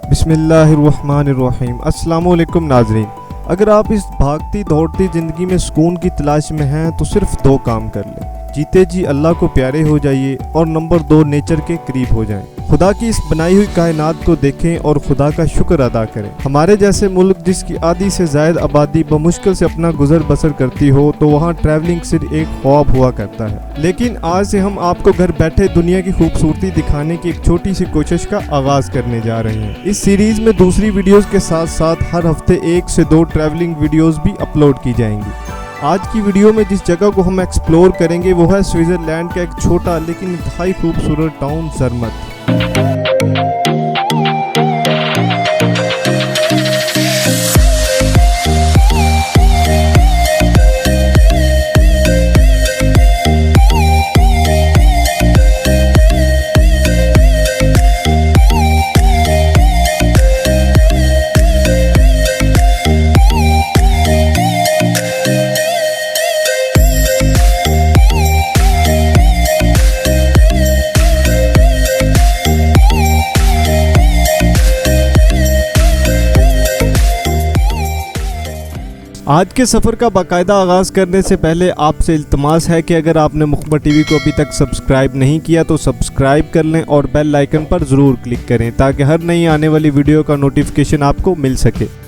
बिस्मिल्लाहिर्रहमानिर्रहीम। अस्सलाम वालेकुम नाजरीन। अगर आप इस भागती दौड़ती ज़िंदगी में सुकून की तलाश में हैं तो सिर्फ दो काम कर लें। जीते जी अल्लाह को प्यारे हो जाइए और नंबर 2 नेचर के करीब हो जाएं। खुदा की इस बनाई हुई कायनात को देखें और खुदा का शुक्र अदा करें। हमारे जैसे मुल्क जिसकी आधी से ज़ायद आबादी बमुश्किल से अपना गुजर बसर करती हो तो वहाँ ट्रैवलिंग सिर्फ एक ख्वाब हुआ करता है। लेकिन आज से हम आपको घर बैठे दुनिया की खूबसूरती दिखाने की एक छोटी सी कोशिश का आगाज़ करने जा रहे हैं। इस सीरीज़ में दूसरी वीडियोज़ के साथ साथ हर हफ्ते 1 से 2 ट्रैवलिंग वीडियोज़ भी अपलोड की जाएंगी। आज की वीडियो में जिस जगह को हम एक्सप्लोर करेंगे वो है स्विट्ज़रलैंड का एक छोटा लेकिन इंतहाई खूबसूरत टाउन ज़रमत। आज के सफ़र का बाकायदा आगाज़ करने से पहले आपसे इल्तमास है कि अगर आपने मुखबर टीवी को अभी तक सब्सक्राइब नहीं किया तो सब्सक्राइब कर लें और बेल आइकन पर ज़रूर क्लिक करें ताकि हर नई आने वाली वीडियो का नोटिफिकेशन आपको मिल सके।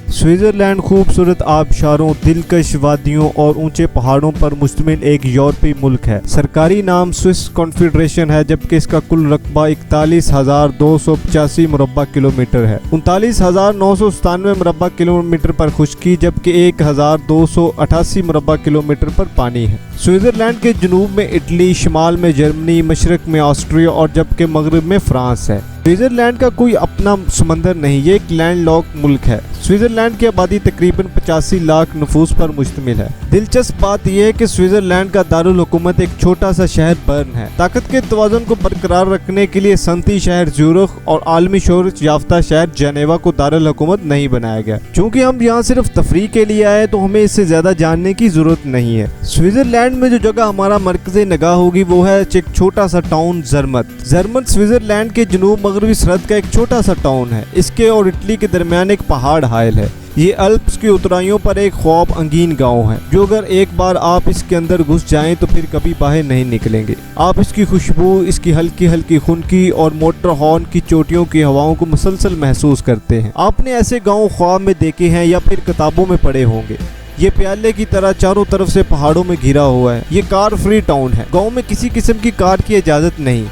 स्विट्ज़रलैंड खूबसूरत आबशारों, दिलकश वादियों और ऊंचे पहाड़ों पर मुश्तमिल एक यूरोपीय मुल्क है। सरकारी नाम स्विस कॉन्फेडरेशन है जबकि इसका कुल रकबा 41,285 मुरब्बा किलोमीटर है। 39,997 मुरब्बा किलोमीटर पर खुश्की जबकि 1,288 मुरब्बा किलोमीटर पर पानी है। स्विट्ज़रलैंड के जनूब में इटली, शिमाल में जर्मनी, मशरक में ऑस्ट्रिया और जबकि मगरब में फ्रांस है। स्विट्ज़रलैंड का कोई अपना समंदर नहीं, ये एक लैंडलॉक मुल्क है। स्विट्ज़रलैंड की आबादी तकरीबन 85 लाख नफूस पर मुश्तमिल है। दिलचस्प बात यह है कि स्विट्ज़रलैंड का दारुल हुकूमत एक छोटा सा शहर बर्न है। ताकत के तवाज़ुन को बरकरार रखने के लिए सनती शहर ज़्यूरिख और आलमी शोहरत याफ्ता शहर जेनेवा को दारुल हुकूमत नहीं बनाया गया। चूँकि हम यहाँ सिर्फ तफरीह के लिए आए तो हमें इससे ज़्यादा जानने की ज़रूरत नहीं है। स्विट्ज़रलैंड में जो जगह हमारा मरकज़ निगाह होगी वो है एक छोटा सा टाउन ज़रमत। ज़रमत स्विट्ज़रलैंड के जनूब मगरबी सरहद का एक छोटा सा टाउन है। इसके और इटली के दरमियान एक पहाड़ हायल है। ये अल्प्स की उतराइयों पर एक ख्वाब अंगीन गांव है जो अगर एक बार आप इसके अंदर घुस जाएं तो फिर कभी बाहर नहीं निकलेंगे। आप इसकी खुशबू, इसकी हल्की हल्की खुनकी और मोटर हॉर्न की चोटियों की हवाओं को मुसलसल महसूस करते हैं। आपने ऐसे गांव ख्वाब में देखे हैं या फिर किताबों में पढ़े होंगे। ये प्याले की तरह चारों तरफ से पहाड़ों में घिरा हुआ है। ये कार फ्री टाउन है। गाँव में किसी किस्म की कार की इजाज़त नहीं।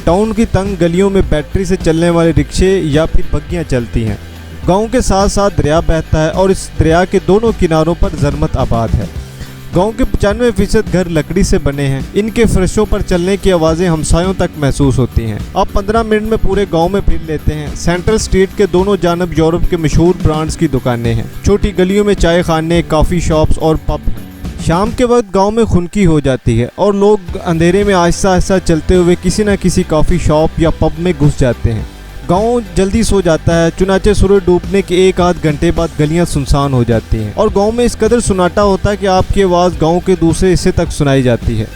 टाउन की तंग गलियों में बैटरी से चलने वाले रिक्शे या फिर बग्गियां चलती हैं। गांव के साथ साथ दरिया बहता है और इस दरिया के दोनों किनारों पर ज़रमत आबाद है। गांव के 95% घर लकड़ी से बने हैं। इनके फर्शों पर चलने की आवाज़ें हमसायों तक महसूस होती हैं। आप 15 मिनट में पूरे गांव में फिर लेते हैं। सेंट्रल स्ट्रीट के दोनों जानब यूरोप के मशहूर ब्रांड्स की दुकानें हैं। छोटी गलियों में चाय खाने, कॉफ़ी शॉप्स और पब हैं। शाम के वक्त गांव में खुनकी हो जाती है और लोग अंधेरे में आहिस्ता आहिस्ता चलते हुए किसी न किसी कॉफ़ी शॉप या पब में घुस जाते हैं। गांव जल्दी सो जाता है, चुनाचे सूरज डूबने के 1-8 घंटे बाद गलियां सुनसान हो जाती हैं और गांव में इस कदर सुनाटा होता है कि आपकी आवाज़ गांव के दूसरे हिस्से तक सुनाई जाती है।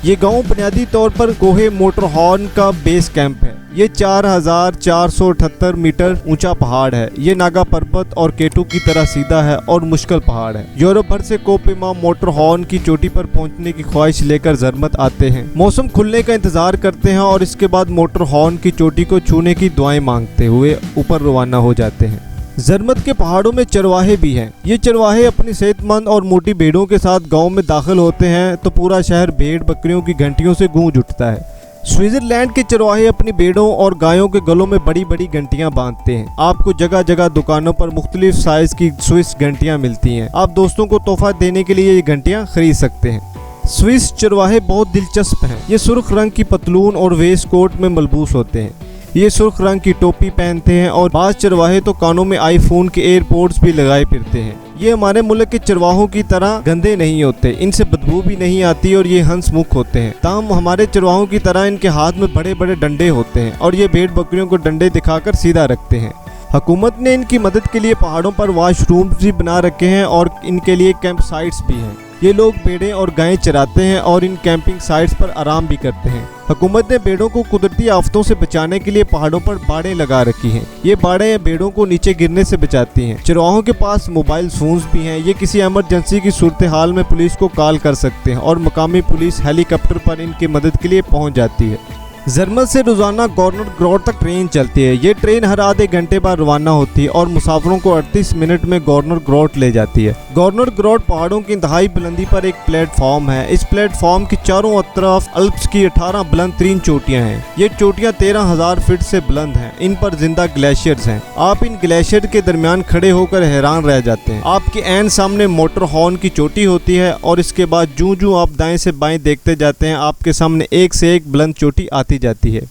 ये गांव बुनियादी तौर पर कोहे मोटर हॉर्न का बेस कैंप है। ये 4,478 मीटर ऊंचा पहाड़ है। ये नागा पर्वत और केटू की तरह सीधा है और मुश्किल पहाड़ है। यूरोप भर से कोपेमा मोटर हॉर्न की चोटी पर पहुंचने की ख्वाहिश लेकर ज़रमत आते हैं। मौसम खुलने का इंतजार करते हैं और इसके बाद मोटर हॉर्न की चोटी को छूने की दुआएं मांगते हुए ऊपर रवाना हो जाते हैं। ज़रमत के पहाड़ों में चरवाहे भी हैं। ये चरवाहे अपनी सेहतमंद और मोटी भेड़ों के साथ गांव में दाखिल होते हैं तो पूरा शहर भेड़ बकरियों की घंटियों से गूंज उठता है। स्विट्ज़रलैंड के चरवाहे अपनी भेड़ों और गायों के गलों में बड़ी बड़ी घंटियां बांधते हैं। आपको जगह जगह दुकानों पर मुख्तलिफ साइज की स्विस घंटियां मिलती हैं। आप दोस्तों को तोहफा देने के लिए ये घंटियां खरीद सकते हैं। स्विस चरवाहे बहुत दिलचस्प हैं। ये सुर्ख रंग की पतलून और वेस्ट कोट में मलबूस होते हैं। ये सुर्ख रंग की टोपी पहनते हैं और बाज़ चरवाहे तो कानों में आईफोन के एयरपोर्ट्स भी लगाए फिरते हैं। ये हमारे मुल्क के चरवाहों की तरह गंदे नहीं होते, इनसे बदबू भी नहीं आती और ये हंसमुख होते हैं। ताहम हमारे चरवाहों की तरह इनके हाथ में बड़े बड़े डंडे होते हैं और ये भेड़ बकरियों को डंडे दिखाकर सीधा रखते हैं। हुकूमत ने इनकी मदद के लिए पहाड़ों पर वॉशरूम्स भी बना रखे हैं और इनके लिए कैंप साइट्स भी हैं। ये लोग भेड़ें और गायें चराते हैं और इन कैंपिंग साइट्स पर आराम भी करते हैं। हुकूमत ने भेड़ों को कुदरती आफतों से बचाने के लिए पहाड़ों पर बाड़ें लगा रखी हैं। ये बाड़ें भेड़ों को नीचे गिरने से बचाती हैं। चरवाहों के पास मोबाइल फोन्स भी हैं। ये किसी इमरजेंसी की सूरत हाल में पुलिस को कॉल कर सकते हैं और मकामी पुलिस हेलीकॉप्टर पर इनकी मदद के लिए पहुंच जाती है। जरमल से रोजाना गवर्नर ग्रोट तक ट्रेन चलती है। ये ट्रेन हर आधे घंटे बाद रवाना होती है और मुसाफिरों को 38 मिनट में गवर्नर ग्रोट ले जाती है। गवर्नर ग्रोट पहाड़ों की इंतहाई बुलंदी पर एक प्लेटफॉर्म है। इस प्लेटफॉर्म की चारों तरफ अल्प्स की 18 बुलंद तरीन चोटियां हैं। ये चोटियां 13,000 फीट से बुलंद हैं। इन पर जिंदा ग्लेशियर्स हैं। आप इन ग्लेशियर के दरमियान खड़े होकर हैरान रह जाते हैं। आपके ऐन सामने मोटर हॉर्न की चोटी होती है और इसके बाद जूं आप दाएं से बाएं देखते जाते हैं, आपके सामने एक से एक बुलंद चोटी आती जाती है।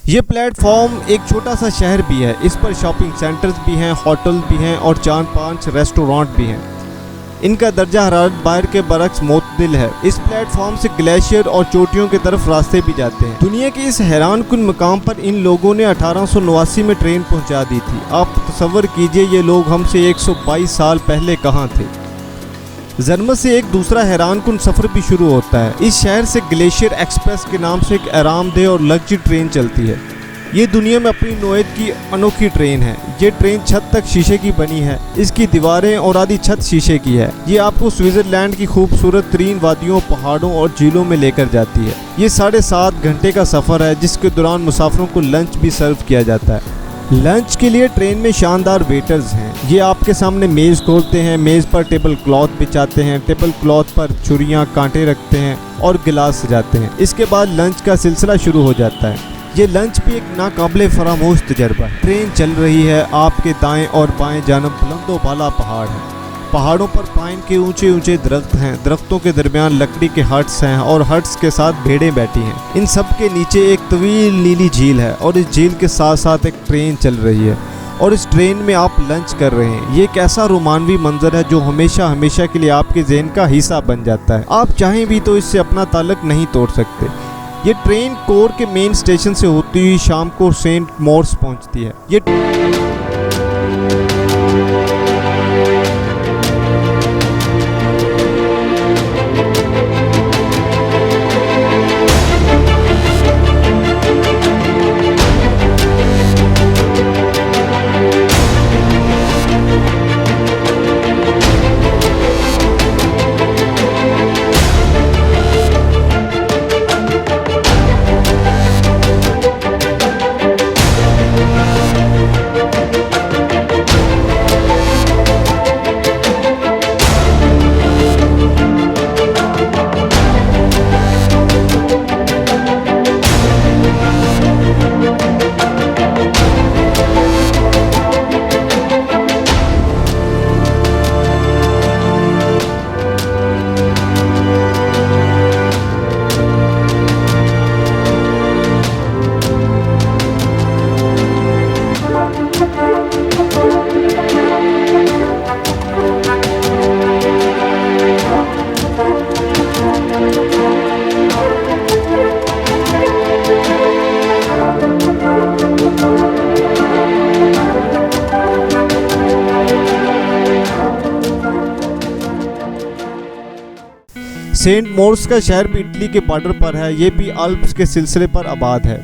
ये प्लेटफॉर्म एक छोटा सा शहर भी है। इस पर शॉपिंग सेंटर्स भी हैं, होटल भी हैं और 4-5 रेस्टोरेंट भी हैं। इनका दर्जा हरारत बाहर के बरक्स मोतदिल है। इस प्लेटफॉर्म से ग्लेशियर और चोटियों की तरफ रास्ते भी जाते हैं। दुनिया के इस हैरान कुन मकाम पर इन लोगों ने 1889 में ट्रेन पहुंचा दी थी। आप तसव्वुर कीजिए ये लोग हमसे 122 साल पहले कहाँ थे। जरमल से एक दूसरा हैरान कुन सफ़र भी शुरू होता है। इस शहर से ग्लेशियर एक्सप्रेस के नाम से एक आरामदेह और लग्जरी ट्रेन चलती है। ये दुनिया में अपनी नौयत की अनोखी ट्रेन है। ये ट्रेन छत तक शीशे की बनी है। इसकी दीवारें और आधी छत शीशे की है। ये आपको स्विट्जरलैंड की खूबसूरत तरीन वादियों, पहाड़ों और झीलों में लेकर जाती है। ये 7.5 घंटे का सफ़र है जिसके दौरान मुसाफिरों को लंच भी सर्व किया जाता है। लंच के लिए ट्रेन में शानदार वेटर्स हैं। ये आपके सामने मेज़ खोलते हैं, मेज़ पर टेबल क्लॉथ बिछाते हैं, टेबल क्लॉथ पर छुरियां, कांटे रखते हैं और गिलास सजाते हैं। इसके बाद लंच का सिलसिला शुरू हो जाता है। ये लंच भी एक नाकाबिले फरामोश तजर्बा है। ट्रेन चल रही है। आपके दाएं और बाएं जानब बुलंदो बाला पहाड़ है। पहाड़ों पर पाइन के ऊंचे ऊंचे दरख्त हैं। दरख्तों के दरमियान लकड़ी के हट्स हैं और हट्स के साथ भेड़ें बैठी हैं। इन सब के नीचे एक तवील नीली झील है और इस झील के साथ साथ एक ट्रेन चल रही है और इस ट्रेन में आप लंच कर रहे हैं। ये एक ऐसा रोमानवी मंजर है जो हमेशा हमेशा के लिए आपके ज़हन का हिस्सा बन जाता है। आप चाहें भी तो इससे अपना ताल्लुक नहीं तोड़ सकते। ये ट्रेन कोर के मेन स्टेशन से होती हुई शाम को सेंट मोर्स पहुंचती है। ये सेंट मोर्स का शहर भी इटली के बॉर्डर पर है। ये भी अल्प्स के सिलसिले पर आबाद है।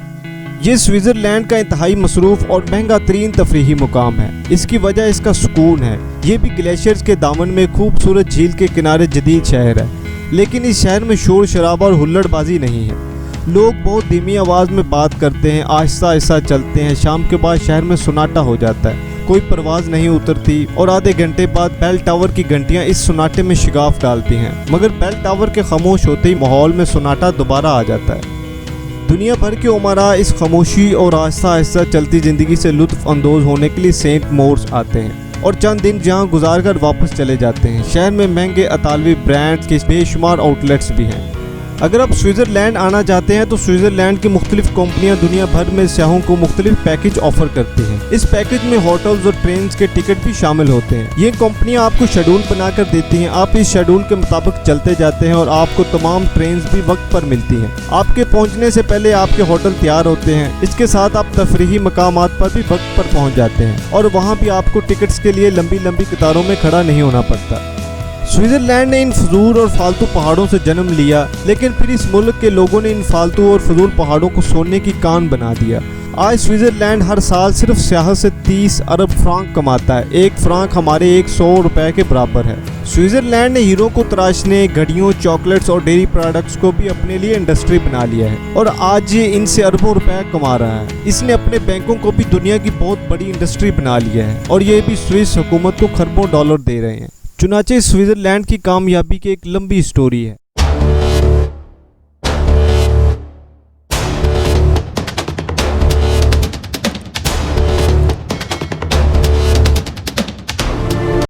ये स्विट्जरलैंड का इंतहाई मसरूफ और महंगा तरीन तफरीही मुकाम है। इसकी वजह इसका सुकून है। ये भी ग्लेशियर्स के दामन में खूबसूरत झील के किनारे जदीद शहर है। लेकिन इस शहर में शोर शराबा और हुल्लड़बाजी नहीं है। लोग बहुत धीमी आवाज़ में बात करते हैं, आहिस्ता आहिस्ता चलते हैं। शाम के बाद शहर में सन्नाटा हो जाता है। कोई परवाज़ नहीं उतरती और आधे घंटे बाद बेल टावर की घंटियां इस सन्नाटे में शिगाफ डालती हैं। मगर बेल टावर के खामोश होते ही माहौल में सन्नाटा दोबारा आ जाता है। दुनिया भर के उमरा इस खामोशी और आहिस्ता आहिस्ता चलती ज़िंदगी से लुत्फ़ अंदोज़ होने के लिए सेंट मोर्स आते हैं और चंद दिन जहां गुजार कर वापस चले जाते हैं। शहर में महंगे अतालवी ब्रांड्स के बेशुमार आउटलेट्स भी हैं। अगर आप स्विट्ज़रलैंड आना चाहते हैं तो स्विट्ज़रलैंड की मुख्तलिफ कंपनियां दुनिया भर में सयाहों को मुख्तलिफ पैकेज ऑफर करती हैं। इस पैकेज में होटल्स और ट्रेन के टिकट भी शामिल होते हैं। ये कंपनियां आपको शेड्यूल बनाकर देती हैं। आप इस शेड्यूल के मुताबिक चलते जाते हैं और आपको तमाम ट्रेन भी वक्त पर मिलती हैं। आपके पहुँचने से पहले आपके होटल तैयार होते हैं। इसके साथ आप तफरीही मकामात पर भी वक्त पर पहुँच जाते हैं और वहाँ भी आपको टिकट्स के लिए लंबी लंबी कतारों में खड़ा नहीं होना पड़ता। स्विट्जरलैंड ने इन फजूल और फालतू पहाड़ों से जन्म लिया, लेकिन फिर इस मुल्क के लोगों ने इन फालतू और फजूल पहाड़ों को सोने की कान बना दिया। आज स्विट्जरलैंड हर साल सिर्फ सियाहत से 30 अरब फ्रांक कमाता है। एक फ्रांक हमारे 100 रुपए के बराबर है। स्विट्जरलैंड ने हीरो को तराशने, घड़ियों, चॉकलेट्स और डेयरी प्रोडक्ट्स को भी अपने लिए इंडस्ट्री बना लिया है और आज ये इनसे अरबों रुपए कमा रहा है। इसने अपने बैंकों को भी दुनिया की बहुत बड़ी इंडस्ट्री बना लिया है और ये भी स्विस हुकूमत को खरबों डॉलर दे रहे हैं। चुनाचे स्विट्जरलैंड की कामयाबी की एक लंबी स्टोरी है।